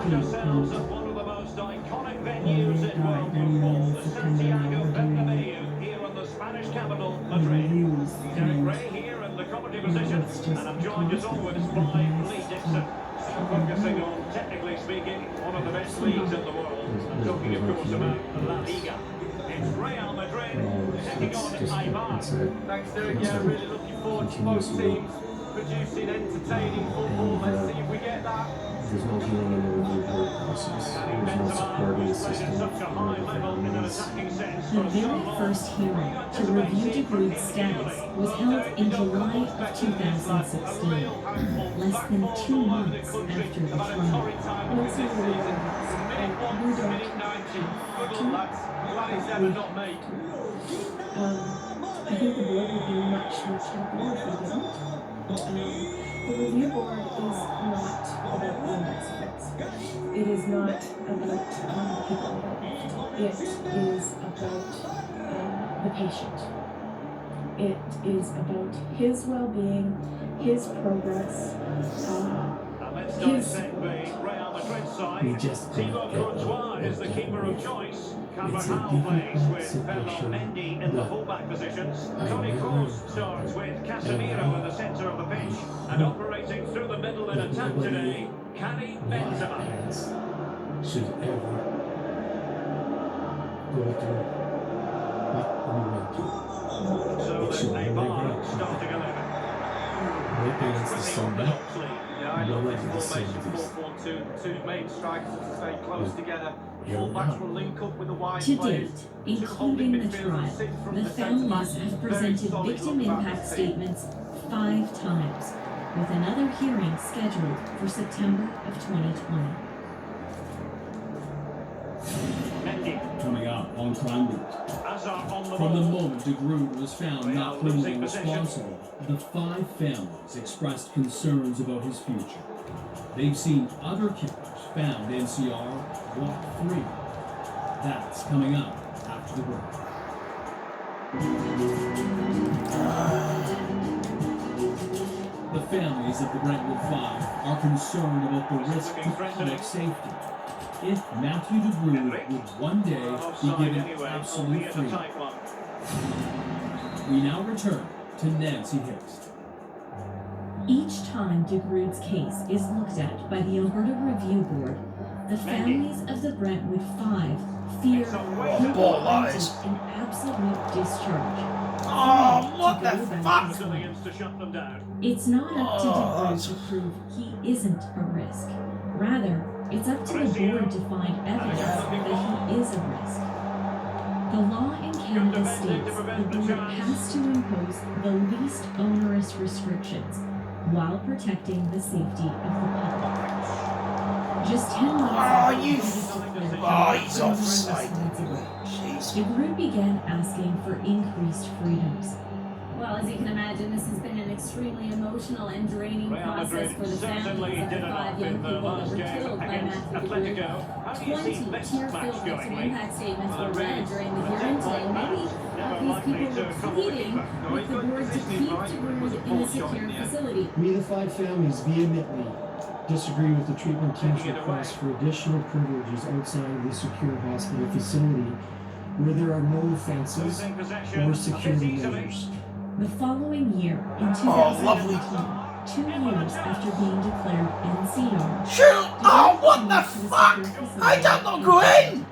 find ourselves at one of the most iconic venues in world football, the Santiago Bernabeu, here in the Spanish capital, Madrid. Derek Ray here in the commentary position, and I'm joined as always by Lee Dixon. Focusing on, technically speaking, one of the best leagues in the world. I'm talking, of course, about La Liga. It's Real Madrid taking on Eibar. Thanks, Derek. Yeah, really looking forward to both teams producing entertaining football. Let's see if we get that. There's no healing in the review board process. There's no support in the system. The very first hearing to review DeGroote's status was held in July of 2016, less than 2 months after the trial. I think the board would be much happier if we didn't. The review board is not about the index fix. It is not about people involved. It is about the patient. It is about his well-being, his progress, his We just Thibaut Courtois is the keeper of choice. Carvajal plays with Ferland Mendy in the fullback positions. Toni Kroos starts with Casemiro in the centre of the pitch. And operating through the middle in attack today, Karim Benzema. Should ever go through what we went through. So the Eibar starting 11. Against the Sunday. Yeah, I love this formation 4-4-2. Two main strikers to stay close together. Fullbacks will link up with the wide To players. date, including the trial, the families have presented victim impact statements 5 times, with another hearing scheduled for September of 2020. Coming up on Crime Beat. From the moment DeGroote was found not criminally responsible, the 5 families expressed concerns about his future. They've seen other killers found NCR walk free. That's coming up after the break. The families of the Brentwood 5 are concerned about the risk to public safety if Matthew DeGroote would one day be given absolute freedom. We now return to Nancy Hicks. Each time DeGroote's case is looked at by the Alberta Review Board, the families of the Brentwood 5 fear he'll be granted an absolute discharge. Oh, what the fuck? It's not up to DeGroote to prove he isn't a risk. Rather, it's up to the board to find evidence that he is a risk. The law in Canada states the board has to impose the least onerous restrictions while protecting the safety of the public. Just 10 months he's offside. DeGroote began asking for increased freedoms. Well, as you can imagine, this has been an extremely emotional and draining process for the families of the 5 young people that were killed by Matthew DeGroote. 20 tear-filled victim impact statements were read during the hearing today. Many of these people were pleading with the board to keep DeGroote in a secure facility. We, the 5 families, vehemently disagree with the treatment team's request for additional privileges outside the secure hospital facility where there are no fences or security measures. The following year, in 2019, 2 years after being declared NCR, Oh, what the fuck? I don't know, go in!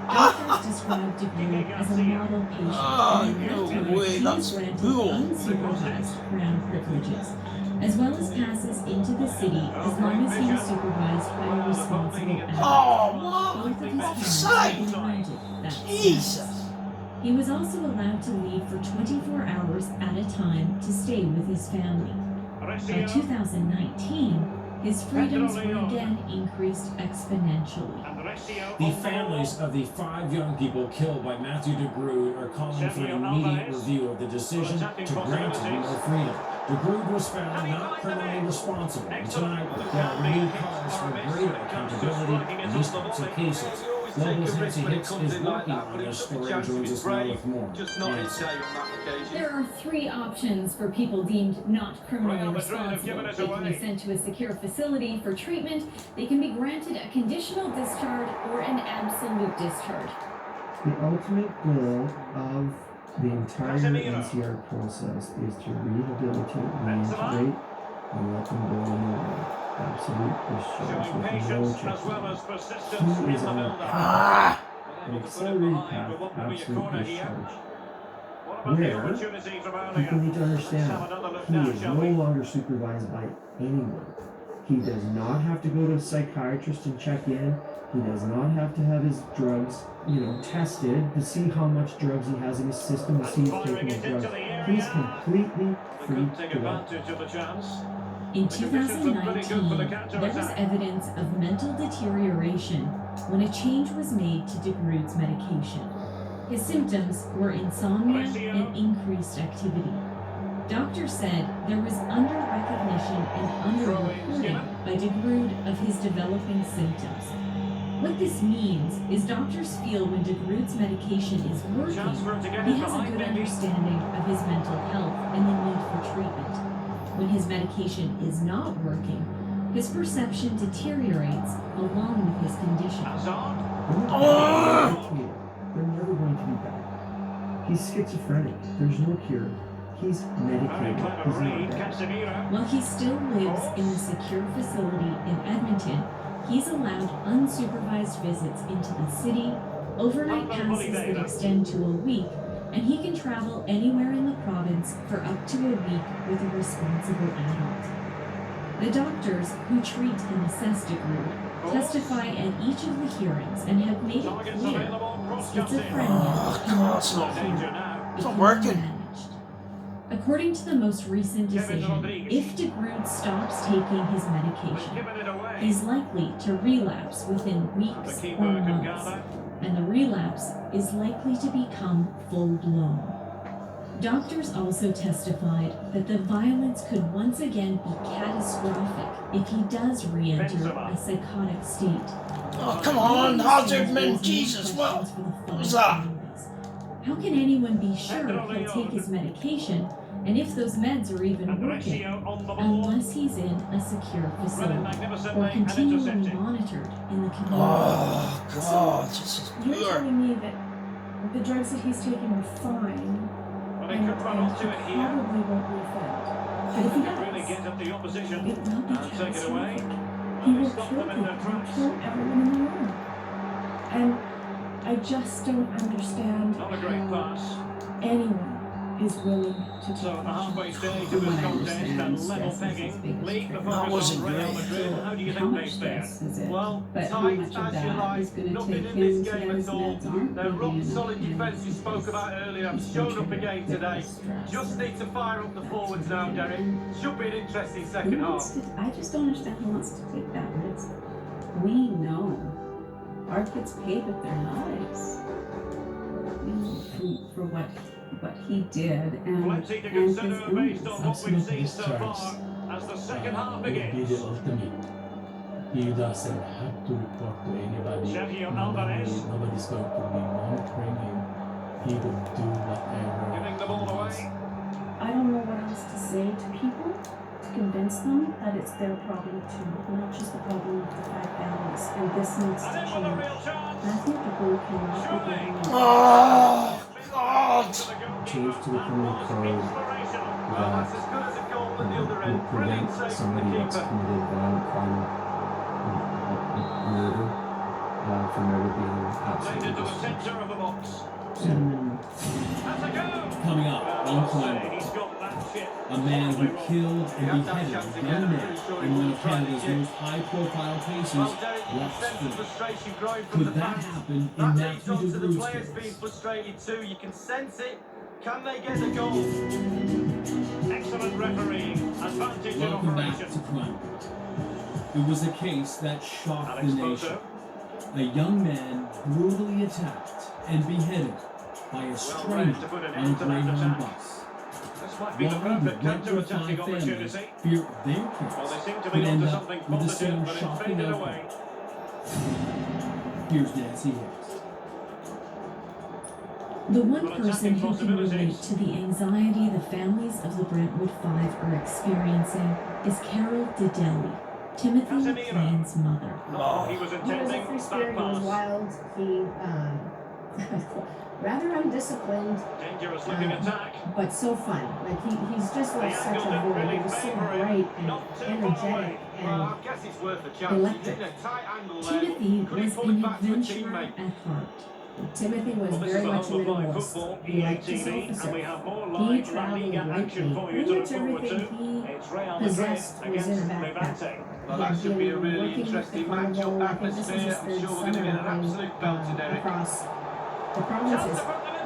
doctors described DeGroote as a model patient and no way, that's granted cool. unsupervised Crown privileges, as well as passes into the city as long as he was supervised by a responsible adult. Oh, Both of his parents offside! were granted that Jesus! status. He was also allowed to leave for 24 hours at a time to stay with his family. By 2019, his freedoms were again increased exponentially. The families of the 5 young people killed by Matthew DeGroote are calling for an immediate review of the decision to grant him more freedom. DeGroote was found not criminally responsible, and tonight there are renewed calls for greater accountability in these types of cases. Global's a risk Nancy when it Hicks comes is in like working that, on but he this took a story and chance to joins be us now brave. with more. Just not his Nancy. day on that occasion. There are 3 options for people deemed not criminally Real Madrid have responsible. given it They can be away. sent to a secure facility for treatment, they can be granted a conditional discharge, or an absolute discharge. The ultimate goal of the entire Casemiro. NCR process is to rehabilitate, reintegrate, and let them go on their way. Absolute discharge Showing with no patience as check. well as persistence He in is the on a build-up. path, Able an to put it accelerated behind, path, but what will be a absolute corner here? discharge. What about the Where opportunity from people earlier? need to understand, Let's have another look he now, is shall no we? longer supervised by anyone. He does not have to go to a psychiatrist and check in. He does not have to have his drugs, tested to see how much drugs he has in his system, to see if he's Firing taking it his into drugs. the He's area. completely They free couldn't take to go. advantage of the chance. In The conditions look pretty good for the 2019, there was counter-attack. evidence of mental deterioration when a change was made to De Groot's medication. His symptoms were insomnia and increased activity. Doctors said there was under-recognition and under-reporting by De Groot of his developing symptoms. What this means is doctors feel when De Groot's medication is working, Chance for him to get he it has a behind good maybe. understanding of his mental health and the need for treatment. When his medication is not working, his perception deteriorates along with his condition. Hazard. They're never going to be back. He's schizophrenic. There's no cure. He's Very medicated. clever He's read. not dead. Casemiro. While he still lives in the secure facility in Edmonton, he's allowed unsupervised visits into the city, overnight passes that extend to a week, and he can travel anywhere in the province for up to a week with a responsible adult. The doctors who treat and assess De Groot testify at each of the hearings and have made it Targets clear available. Cross-cutting. schizophrenia cannot be No danger cured. now. It It's not can be working. managed. According to the most recent Kevin decision, Rodriguez. if De Groot stops taking his They've medication, given it away. he's likely to relapse within The weeks keeper or could months, gather. and the relapse is likely to become full-blown. Doctors also testified that the violence could once again be catastrophic if he does re-enter a psychotic state. Oh, come on, Hazardman, Jesus, what was that? How can anyone be sure he'll take his medication, and if those meds are even working, Andresio on the ball. unless he's in a secure Running facility or magnificently and continually intercepting. monitored in the community? Oh, God, this is You're pure. telling me that the drugs that he's taking are fine, Well, they and could run he onto it here. probably won't be offended. But if he Could really does, get at the opposition it will be and take it away. catastrophic. He will Stop kill them in their people, tracks. kill everyone in the room. And I just don't understand Not a great how pass. anyone is willing to take So at the that halfway chance. stage of From this what I contest understand, and stress level is his pegging, biggest leave the trigger. focus wasn't on Real great. Madrid. How do you How think much they stress fared? is it? Well, But how tight much of as you that like, is going to nothing take in this him to game where his at all. meds aren't The working rock and- solid and defence you spoke he's- about earlier he's showed still up again triggered today. with stress. Just need to fire up the forwards now, Derek. Should be an interesting Who second wants half. to, I just don't understand who wants to take that risk. We know our kids paid with their lives, for what he did and Plenty to his consider illness. based on what we've seen so far as the second half would be begins. the ultimate. He doesn't have to report to anybody. Sergio Alvarez. Nobody's going to be monitoring him. He will do whatever. Giving the ball he wants. away. I don't know what else to say to people to convince them that it's their problem too, not just the problem of the 5 families. And this needs to And in with a change. real chance. Matthew DeGroot cannot be Surely. getting Oh, God. Change to the criminal code Well, that's as good as a goal at the other will end. Brilliant prevent save from somebody the that's keeper. committed violent crime, murder, from ever being Played absolutely into the discharged. centre of the box. That's a go. Coming up on Climate, He's got that shit. a man who killed and He had that beheaded chance a again. young I'm man pretty sure he in one wouldn't of try it Canada's again. most high-profile cases Well, Derek, you walks can sense the free. frustration growing from Could the that fans. happen in That leads Matthew on to the DeGroot's players being case? frustrated too. You can sense it. Can they get the goal? Excellent refereeing. Advantage in Welcome back operation. to Crime. It was a case that shocked Alex the nation. Boto. A young man brutally attacked and beheaded by a stranger to put an on a end to that Greyhound attack. bus. This might be the Why the perfect regular counter-attacking five families opportunity. fear their Well, they kids seem to could be end onto up something with the positive, same but it shocking faded outcome. away. Here's Nancy Hicks. The one person who can relate to the anxiety the families of the Brentwood Five are experiencing is Carol Didelli, Timothy McLean's mother. He was He was a intending free that spirit, he was pass. wild, he, rather undisciplined, Dangerous looking attack. but so fun. Like, he's just like The such a angle boy. didn't He really was so favour him. bright and Not too far away. energetic Well, and I guess it's worth a chance. electric. He's in a tight angle there. Timothy Could he was pull an it back to a adventurer teammate? at heart. Timothy was Well, this very is the much home a of live minimalist. football, He liked to EATV, and self-assert. we have more He live La traveled Liga action greatly. for you to Pretty look much forward to. everything It's Real he Madrid possessed was against in a backpack. Levante. Well, that should be a really Working with the interesting carnival, matchup I think this is atmosphere. his I'm third sure we're going to summer get an going, absolute belter, Derek. across the provinces.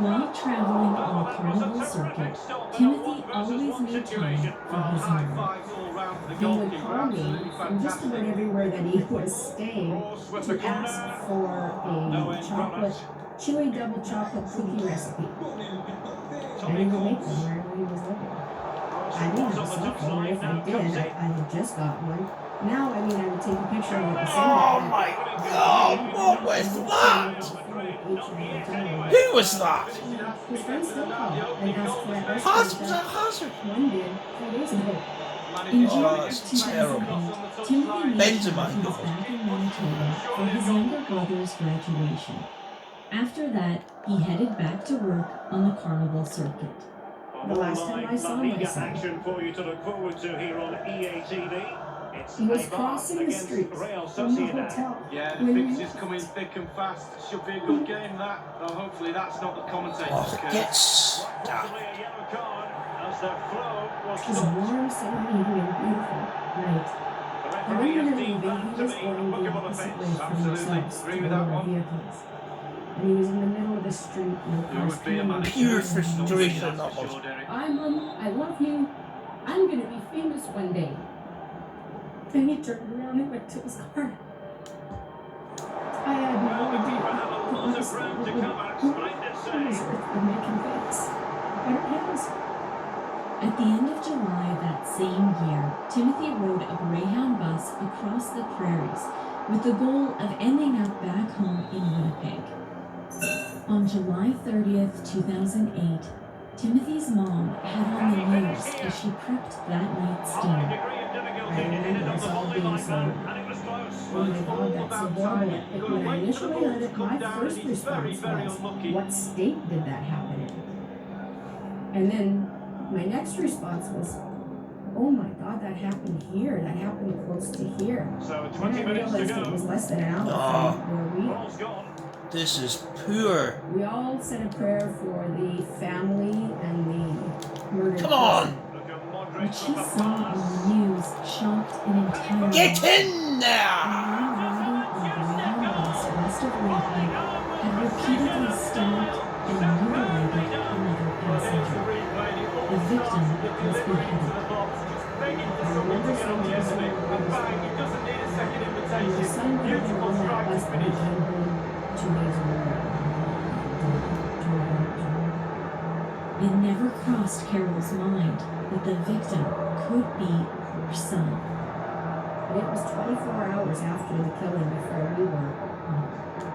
While traveling on the carnival circuit, Timothy always made time for his High mom. fives all round to the He would goalkeeper. call me Absolutely from just about fantastic. everywhere that he was staying to ask for a chocolate, chewy double chocolate cookie recipe. And he would make them wherever he was living. I didn't have a cell phone. If I did, I had just got one. Now, I mean, I would take a picture of it and send it. Oh my God! What was that? Who was that? His friends still call and ask for that recipe. Hazard! Hazard! One did 3 days ago. In Oh, June that's 2008, Timothy made Benzema. sure he was back in Manitoba for his younger brother's graduation. After that, he headed back to work on the carnival circuit. The last time I saw my son, action for you to look forward to here on EATV. It's he was Eibar crossing the against street Real from the Sociedad. hotel. Yeah, the when he fixtures coming thick and fast. Should be a good game, that. Though hopefully that's not the commentator's Oh, curse. get stuck. Possibly a yellow card as the flow was It was stopped. warm, sunny evening, beautiful night. The And referee when we has were deemed leaving, that he to was be a going the bookable opposite way offence. from Absolutely. ourselves Agree to with our that one. vehicles. And he was in the middle of the street, no There cars would be a coming. manager. Pure That's frustration on that for one. sure, Derek. Hi, Mom, I love you. I'm gonna be famous one day. Then he turned around and went to his car. I had no idea Have a what lot of was ground to what cover. Splendid was save. would make him famous. But it has. At the end of July that same year, Timothy rode a Greyhound bus across the prairies with the goal of ending up back home in Winnipeg. On July 30th, 2008, Timothy's mom had on the news as she prepped that night's High dinner. degree of difficulty. I It ended remember on us the all volley being line so, though, and it was close. oh my God, that's so horrible. Like, when I initially heard it, my first response was, what state did that happen in? And then my next response was, oh my God, that happened here. That happened close to here. So Then 20 I minutes to realized it was go. less than an hour Ah. from where we are. Ball's gone. This is poor. We all said a prayer for the family and the murdered Come on. person. Look at Modric What she from the saw on the news shocked an entire Get nation. in there! A man riding on the Greyhound bus west of Winnipeg had repeatedly stabbed and mutilated another passenger. The victim was beheaded. I remember saying to someone when the son would have been on that bus when he came home 2 days later. It never crossed Carol's mind that the victim could be her son. And it was 24 hours after the killing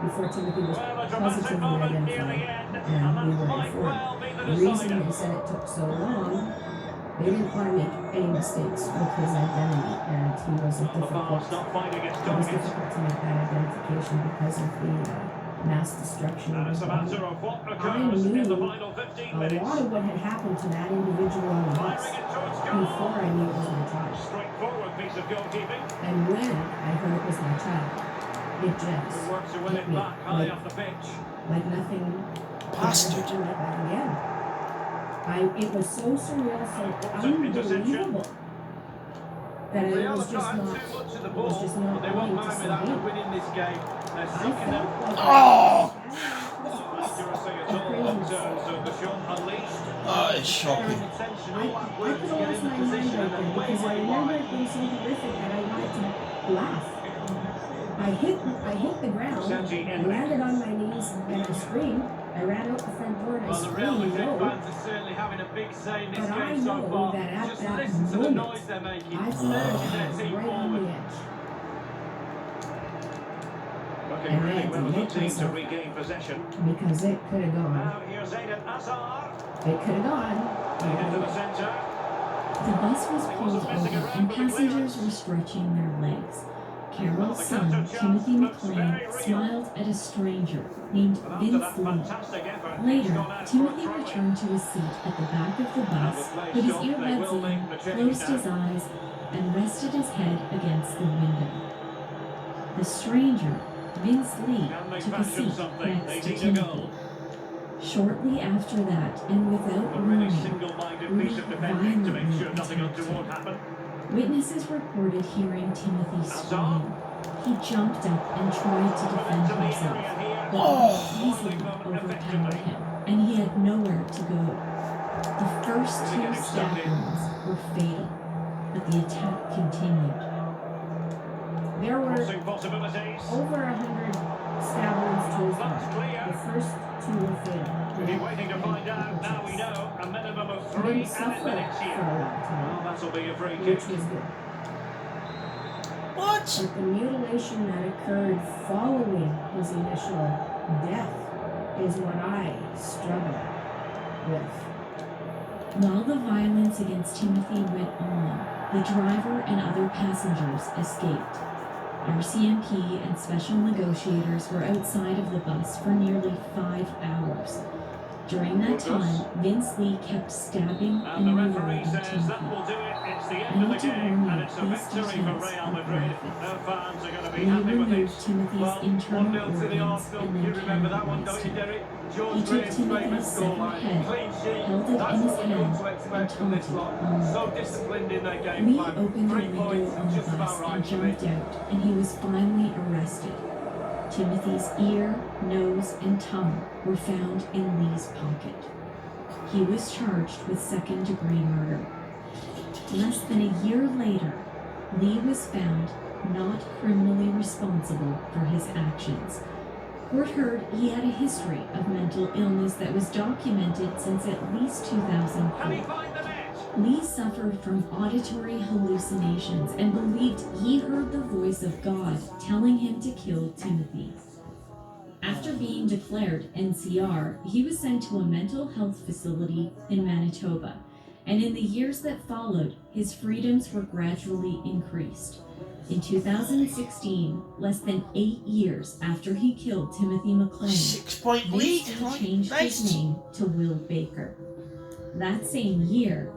before Timothy was Well, a dramatic positively moment near the identified end, and and we that were might informed. well be the The reason decider. they said it took so long, they didn't want to make any mistakes with his identity, and he was The bar's not finding its it was target. difficult to make that identification because of the mass destruction And of it's his a body. matter of what I occurs in the knew final 15 a minutes. lot of what had happened to that individual on the bus Firing it towards before goal. I knew it was my child. Straightforward piece of goalkeeping. And when I heard it was my child, it just Who works to win hit it me back high off the pitch. like nothing Bastard. could ever do like that again. It was so surreal, so Important interception. unbelievable that it Real was are just trying not. too much of the It was ball, just but not they won't going to mind with that. They're Sabine. winning this game. They're I sucking them. felt like Oh! Accuracy at all concerns, so the shot unleashed. That is shocking. I could have lost my mind right there because I remember it being so horrific that I wanted to laugh. I hit the ground, I landed on my knees and I screamed. I ran out the front door and I Well, the Real screamed Madrid no. fans are certainly having a big say in this But I game so know far. that at Just that listen to the moment, noise they're making. I felt Urging I their was team right on forward. the edge. Looking looking really well as a team to regain possession. because it could have gone. Now here's Eden Hazard. It could have gone. Into the centre. The bus was pulled over and passengers were stretching their legs. Carol's son, Timothy McLean, smiled at a stranger named Vince Lee. Later, Timothy returned to his seat at the back of the bus, put his earbuds in, closed his eyes, and rested his head against the window. The stranger, Vince Lee, took a seat next to Timothy. Shortly after that, and without A really warning, single-minded piece of defending to make sure nothing untoward happened. witnesses reported hearing Timothy scream. He jumped up and tried to defend himself, but they easily overpowered him, and he had nowhere to go. The first two stab wounds were fatal, but the attack continued. There were Crossing possibilities. over 100 stab wounds to his That's back. clear. The first two were fatal. We're waiting to find out. Now we know. A minimum of He 3 didn't suffer added minutes for a here. long Well, time, that'll be a free kick. which was good. What? But the mutilation that occurred following his initial death is what I struggle with. While the violence against Timothy went on, the driver and other passengers escaped. RCMP and special negotiators were outside of the bus for nearly 5 hours. During that time, Vince Lee kept stabbing And the and referee mutilating says that Timothy. will do it. It's the I end of the need to game, warn and you, it's a these victory for details Real are Madrid. graphic. Their fans are going to be Lee happy with removed this. Timothy's Well, internal 1-0 to the organs Arsenal. and You then remember that one, cannibalized don't you, him. Derek? He George took Graham's favourite Timothy's severed scoreline. head, Clean sheet. held it That's in his what we come hand, to and expect from this taunted lot. only. So disciplined in their game Lee plan. opened a 3 window points, on the just about bus right and to me. jumped out, and he was finally arrested. Timothy's ear, nose, and tongue were found in Lee's pocket. He was charged with second-degree murder. Less than a year later, Lee was found not criminally responsible for his actions. Court heard he had a history of mental illness that was documented since at least Can he 2004. find the net? Lee suffered from auditory hallucinations and believed he heard the voice of God telling him to kill Timothy. After being declared NCR, he was sent to a mental health facility in Manitoba, and in the years that followed, his freedoms were gradually increased. In 2016, less than 8 years after he killed Timothy McLean, 6-point lead. Vince Lee changed Nice. his name to Will Baker. That same year,